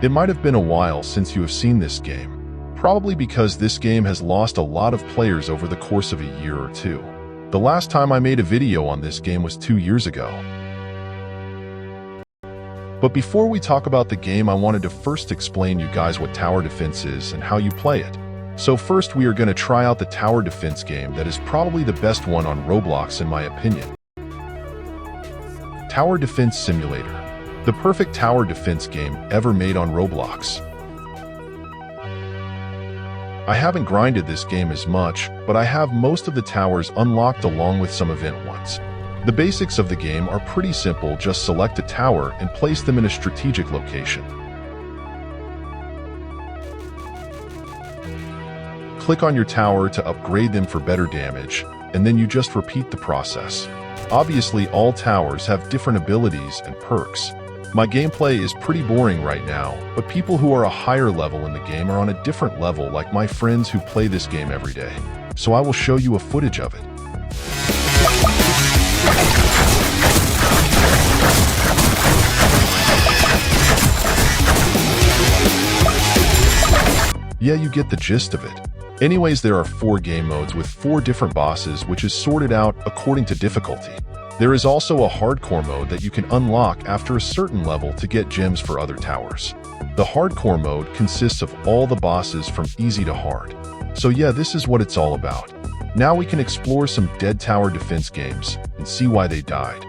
It might have been a while since you have seen this game, probably because this game has lost a lot of players over the course of a year or two. The last time I made a video on this game was 2 years ago. But before we talk about the game, I wanted to first explain you guys what tower defense is and how you play it. So first we are going to try out the tower defense game that is probably the best one on Roblox in my opinion. Tower Defense Simulator. The perfect tower defense game ever made on Roblox. I haven't grinded this game as much, but I have most of the towers unlocked along with some event ones. The basics of the game are pretty simple, just select a tower and place them in a strategic location. Click on your tower to upgrade them for better damage, and then you just repeat the process. Obviously, all towers have different abilities and perks. My gameplay is pretty boring right now, but people who are a higher level in the game are on a different level, like my friends who play this game every day. So I will show you a footage of it. Yeah, you get the gist of it. Anyways, there are 4 game modes with 4 different bosses, which is sorted out according to difficulty. There is also a hardcore mode that you can unlock after a certain level to get gems for other towers. The hardcore mode consists of all the bosses from easy to hard. So yeah, this is what it's all about. Now we can explore some dead tower defense games and see why they died.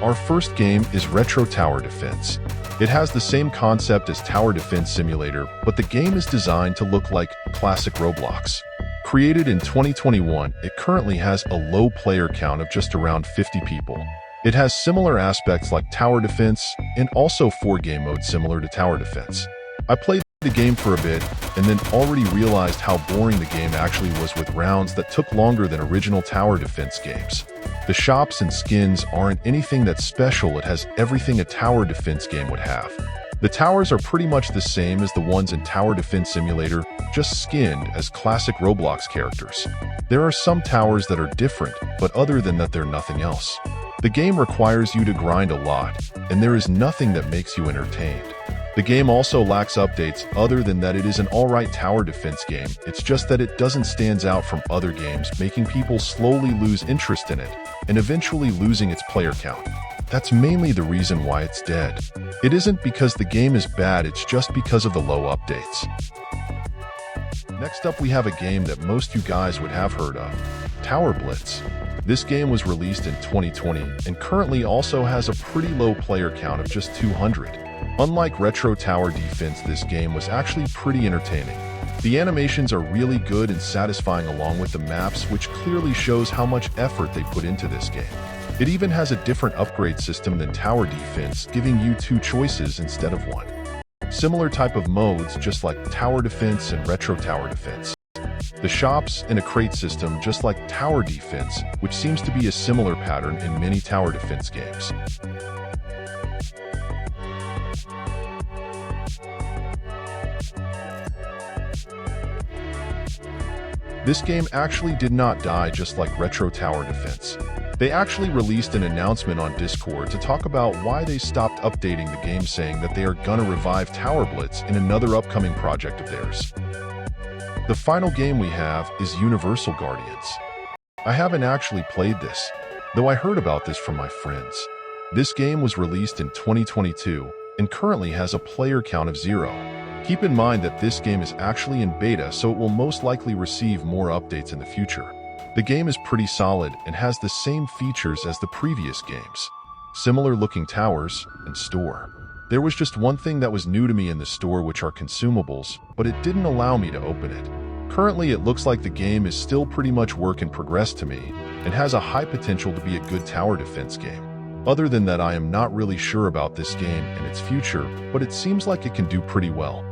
Our first game is Retro Tower Defense. It has the same concept as Tower Defense Simulator, but the game is designed to look like classic Roblox. Created in 2021, it currently has a low player count of just around 50 people. It has similar aspects like Tower Defense and also 4 game modes similar to Tower Defense. I played the game for a bit and then already realized how boring the game actually was with rounds that took longer than original Tower Defense games. The shops and skins aren't anything that's special. It has everything a tower defense game would have. The towers are pretty much the same as the ones in Tower Defense Simulator, just skinned as classic Roblox characters. There are some towers that are different, but other than that, they're nothing else. The game requires you to grind a lot, and there is nothing that makes you entertained. The game also lacks updates. Other than that, it is an alright tower defense game. It's just that it doesn't stand out from other games, making people slowly lose interest in it, and eventually losing its player count. That's mainly the reason why it's dead. It isn't because the game is bad, it's just because of the low updates. Next up, we have a game that most you guys would have heard of, Tower Blitz. This game was released in 2020 and currently also has a pretty low player count of just 200. Unlike Retro Tower Defense, this game was actually pretty entertaining. The animations are really good and satisfying along with the maps, which clearly shows how much effort they put into this game. It even has a different upgrade system than Tower Defense, giving you 2 choices instead of 1. Similar type of modes, just like Tower Defense and Retro Tower Defense. The shops and a crate system, just like Tower Defense, which seems to be a similar pattern in many tower defense games. This game actually did not die just like Retro Tower Defense. They actually released an announcement on Discord to talk about why they stopped updating the game, saying that they are gonna revive Tower Blitz in another upcoming project of theirs. The final game we have is Universal Guardians. I haven't actually played this, though I heard about this from my friends. This game was released in 2022 and currently has a player count of 0. Keep in mind that this game is actually in beta, so it will most likely receive more updates in the future. The game is pretty solid and has the same features as the previous games. Similar looking towers and store. There was just one thing that was new to me in the store, which are consumables, but it didn't allow me to open it. Currently, it looks like the game is still pretty much work in progress to me and has a high potential to be a good tower defense game. Other than that, I am not really sure about this game and its future, but it seems like it can do pretty well.